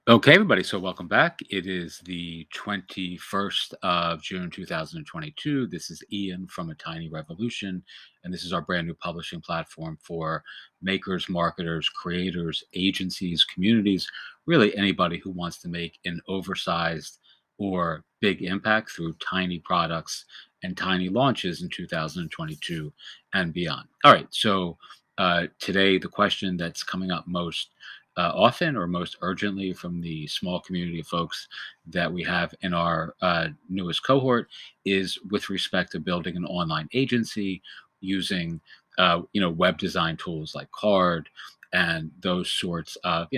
Okay, everybody. So, welcome back. It is the 21st of June, 2022. This is Ian from A Tiny Revolution, and this is our brand new publishing platform for makers, marketers, creators, agencies, communities, really anybody who wants to make an oversized or big impact through tiny products and tiny launches in 2022 and beyond. All right. So, today, the question that's coming up most often or most urgently from the small community of folks that we have in our newest cohort is with respect to building an online agency using web design tools like CARRD and those sorts of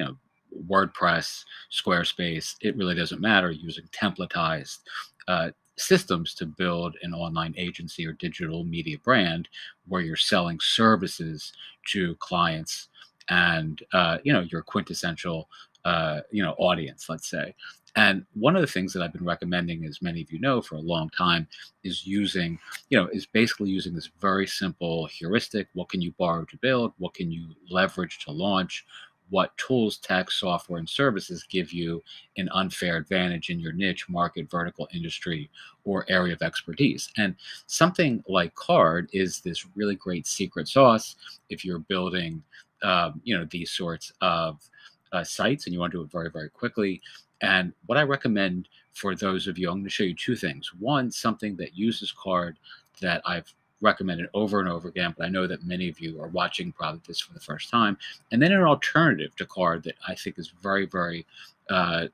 WordPress, Squarespace. It really doesn't matter, using templatized systems to build an online agency or digital media brand where you're selling services to clients and your quintessential audience, let's say. And one of the things that I've been recommending, as many of you know, for a long time, is is basically using this very simple heuristic. What can you borrow to build? What can you leverage to launch? What tools, tech, software, and services give you an unfair advantage in your niche, market, vertical, industry, or area of expertise? And something like Card is this really great secret sauce if you're building these sorts of sites and you want to do it very, very quickly. And what I recommend for those of you, I'm going to show you two things. One, something that uses Card that I've recommended over and over again, but I know that many of you are watching probably this for the first time. And then an alternative to Card that I think is very, very uh,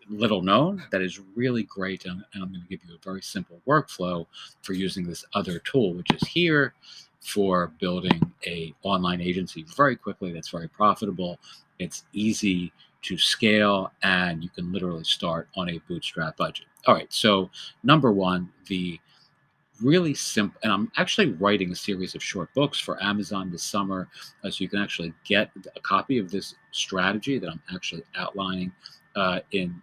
little known, that is really great. And I'm going to give you a very simple workflow for using this other tool, which is here for building a online agency very quickly. That's very profitable. It's easy to scale, and you can literally start on a bootstrap budget. All right, so number one, the really simple, and I'm actually writing a series of short books for Amazon this summer, so you can actually get a copy of this strategy that I'm actually outlining in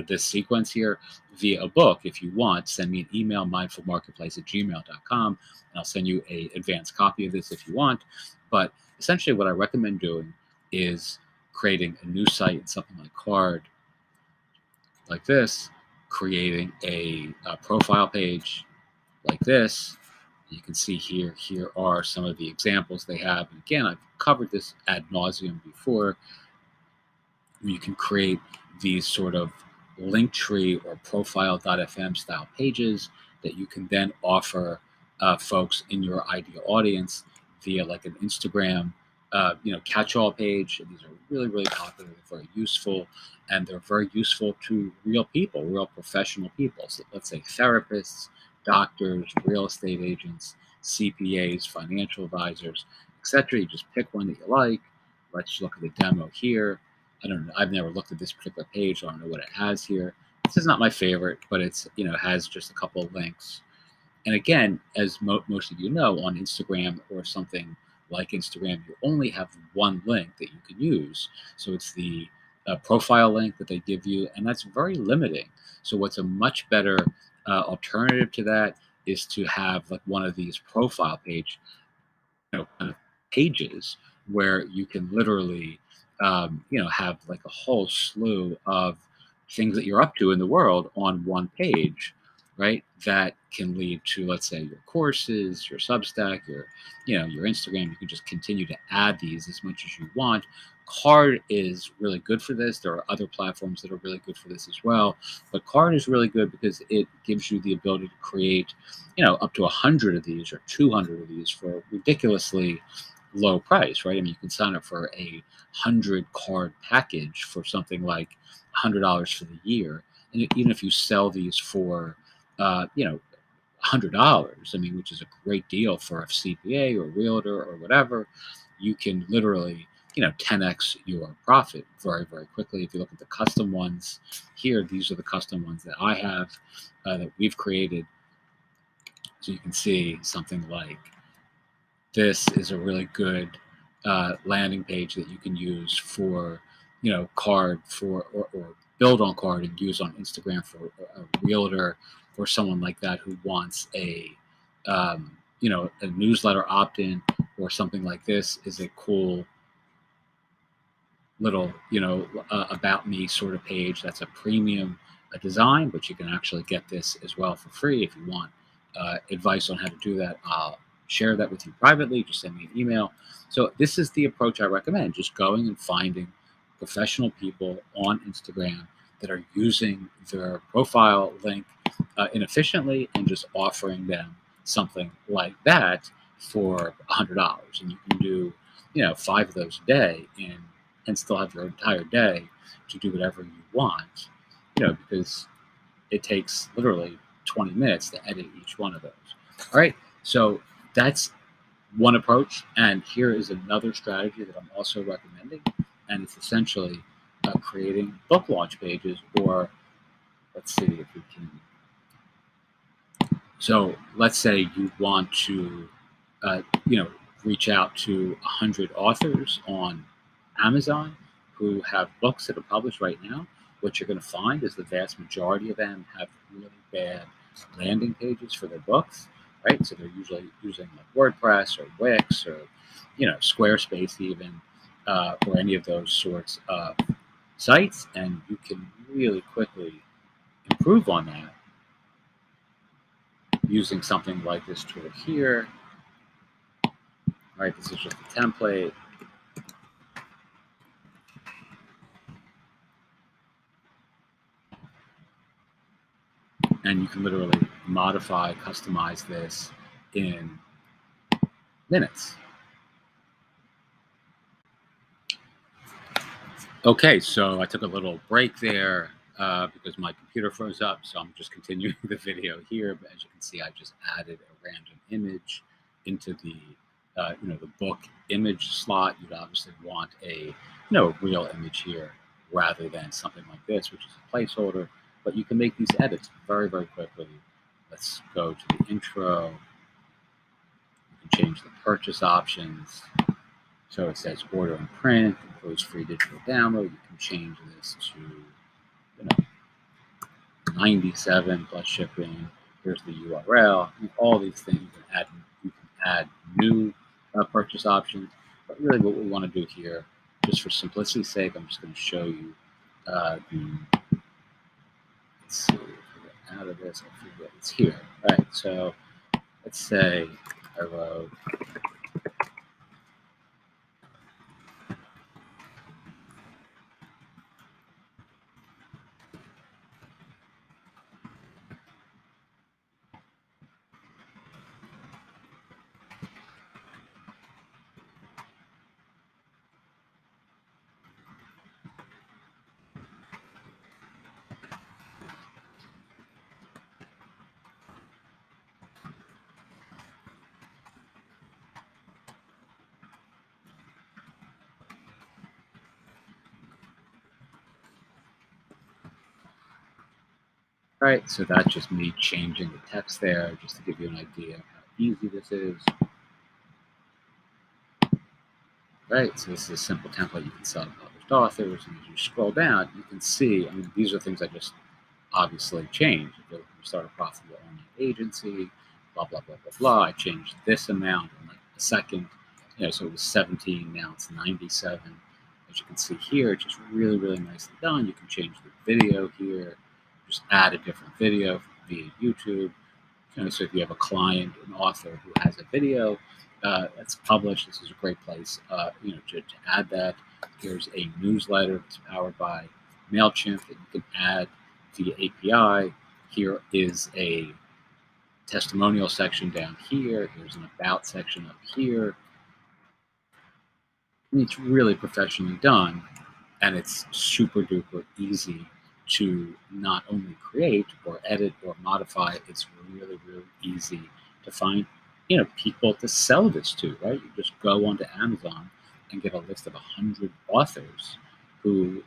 this sequence here via a book. If you want, send me an email, mindfulmarketplace@gmail.com, and I'll send you a advanced copy of this if you want. But essentially, what I recommend doing is creating a new site in something like Card, like this, creating a profile page like this. You can see here are some of the examples they have. And again, I've covered this ad nauseum before. You can create these sort of Linktree or profile.fm style pages that you can then offer folks in your ideal audience via like an Instagram, catch-all page. These are really, really popular. They're very useful, and they're very useful to real people, real professional people. So let's say therapists, doctors, real estate agents, CPAs, financial advisors, etc. You just pick one that you like. Let's look at the demo here. I don't know. I've never looked at this particular page, so I don't know what it has here. This is not my favorite, but it's has just a couple of links. And again, as most of you know, on Instagram or something like Instagram, you only have one link that you can use. So it's the profile link that they give you, and that's very limiting. So what's a much better alternative to that is to have like one of these profile kind of pages where you can literally, have like a whole slew of things that you're up to in the world on one page, right? That can lead to, let's say, your courses, your Substack, your Instagram. You can just continue to add these as much as you want. Card is really good for this. There are other platforms that are really good for this as well, but Card is really good because it gives you the ability to create up to 100 of these or 200 of these for a ridiculously low price, right? I mean, you can sign up for a 100 card package for something like $100 for the year. And even if you sell these for, $100, I mean, which is a great deal for a CPA or realtor or whatever, you can literally, 10x your profit very, very quickly. If you look at the custom ones here, these are the custom ones that I have that we've created. So you can see something like this is a really good landing page that you can use for, Card for or build on Card and use on Instagram for a realtor or someone like that who wants a newsletter opt-in or something like this is a cool little, about me sort of page. That's a premium design, but you can actually get this as well for free. If you want advice on how to do that, I'll share that with you privately. Just send me an email. So this is the approach I recommend: just going and finding professional people on Instagram that are using their profile link inefficiently, and just offering them something like that for $100, and you can do, 5 of those a day, and still have your entire day to do whatever you want, because it takes literally 20 minutes to edit each one of those. All right. So that's one approach. And here is another strategy that I'm also recommending. And it's essentially creating book launch pages, or let's see if we can. So let's say you want to, uh, you know, reach out to 100 authors on Amazon who have books that are published right now. What you're going to find is the vast majority of them have really bad landing pages for their books, right? So they're usually using like WordPress or Wix or, Squarespace even, or any of those sorts of sites, and you can really quickly improve on that using something like this tool here. Right, this is just a template. And you can literally modify, customize this in minutes. Okay, so I took a little break there because my computer froze up, so I'm just continuing the video here. But as you can see, I just added a random image into the the book image slot. You'd obviously want a real image here rather than something like this, which is a placeholder. But you can make these edits very, very quickly. Let's go to the intro. You can change the purchase options. So it says order and print, includes free digital download. You can change this to, 97 plus shipping. Here's the URL. All these things. You can add new purchase options. But really, what we want to do here, just for simplicity's sake, I'm just going to show you let's see, if we get out of this, I figure it's here. All right, so let's say I wrote, all right, so that's just me changing the text there, just to give you an idea of how easy this is. Right, so this is a simple template you can sell to published authors, and as you scroll down, you can see, I mean, these are things I just obviously changed. If you're looking to start a profitable online agency, blah, blah, blah, blah, blah. I changed this amount in like a second. So it was 17, now it's 97. As you can see here, it's just really, really nicely done. You can change the video here, just add a different video via YouTube. So if you have a client, an author who has a video that's published, this is a great place, to add that. Here's a newsletter that's powered by MailChimp that you can add via API. Here is a testimonial section down here. Here's an about section up here. And it's really professionally done, and it's super duper easy to not only create or edit or modify. It's really, really easy to find people to sell this to, right? You just go onto Amazon and get a list of 100 authors who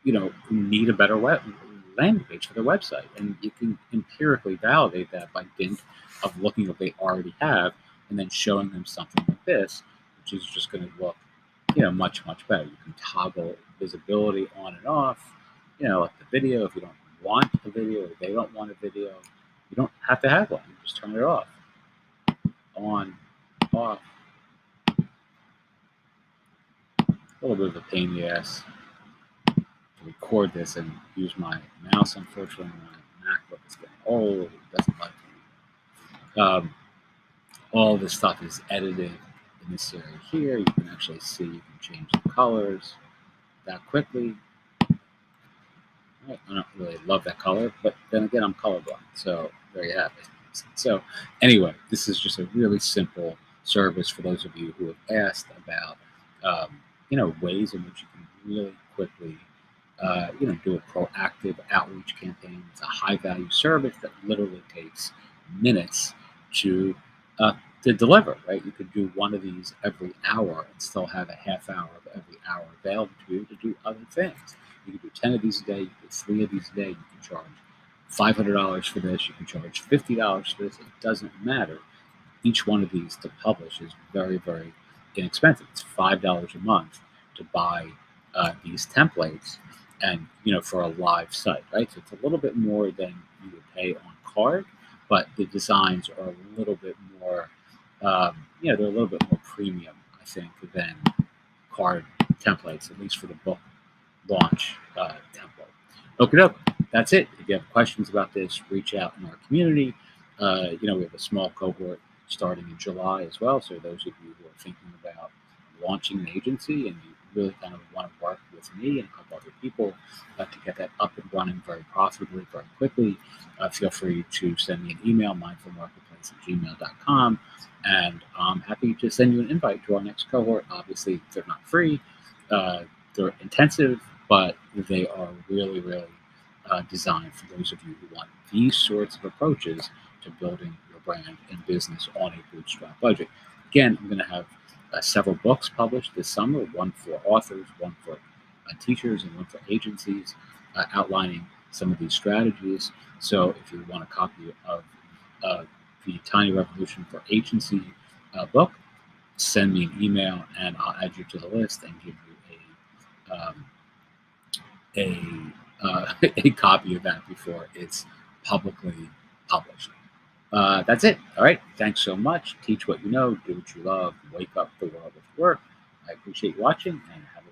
who need a better landing page for their website, and you can empirically validate that by dint of looking at what they already have and then showing them something like this, which is just going to look much, much better. You can toggle visibility on and off, like the video. If you don't want a video or they don't want a video, you don't have to have one. You just turn it off, on, off. little bit of a pain in the ass to record this and use my mouse. Unfortunately, my MacBook is getting old. It doesn't like me. All this stuff is edited in this area here. You can actually see, you can change the colors that quickly. I don't really love that color, but then again, I'm colorblind, so there you have it. So anyway, this is just a really simple service for those of you who have asked about, ways in which you can really quickly, do a proactive outreach campaign. It's a high-value service that literally takes minutes to uh, to deliver. Right, you could do one of these every hour and still have a half hour of every hour available to you to do other things. You can do 10 of these a day, you can do 3 of these a day, you can charge $500 for this, you can charge $50 for this, it doesn't matter. Each one of these to publish is very, very inexpensive. It's $5 a month to buy these templates and, for a live site, right? So it's a little bit more than you would pay on CARRD, but the designs are a little bit more, they're a little bit more premium, I think, than CARRD templates, at least for the book launch template. Okay, doke. That's it. If you have questions about this, reach out in our community. We have a small cohort starting in July as well. So those of you who are thinking about launching an agency and you really kind of want to work with me and a couple other people to get that up and running very profitably, very quickly, feel free to send me an email, mindfulmarketplace@gmail.com, and I'm happy to send you an invite to our next cohort. Obviously, they're not free. They're intensive, but they are really, really designed for those of you who want these sorts of approaches to building your brand and business on a bootstrap budget. Again, I'm going to have several books published this summer, one for authors, one for teachers, and one for agencies, outlining some of these strategies. So if you want a copy of the Tiny Revolution for Agency book, send me an email and I'll add you to the list and give you a copy of that before it's publicly published. That's it. All right. Thanks so much. Teach what you know, do what you love, wake up the world with work. I appreciate you watching and have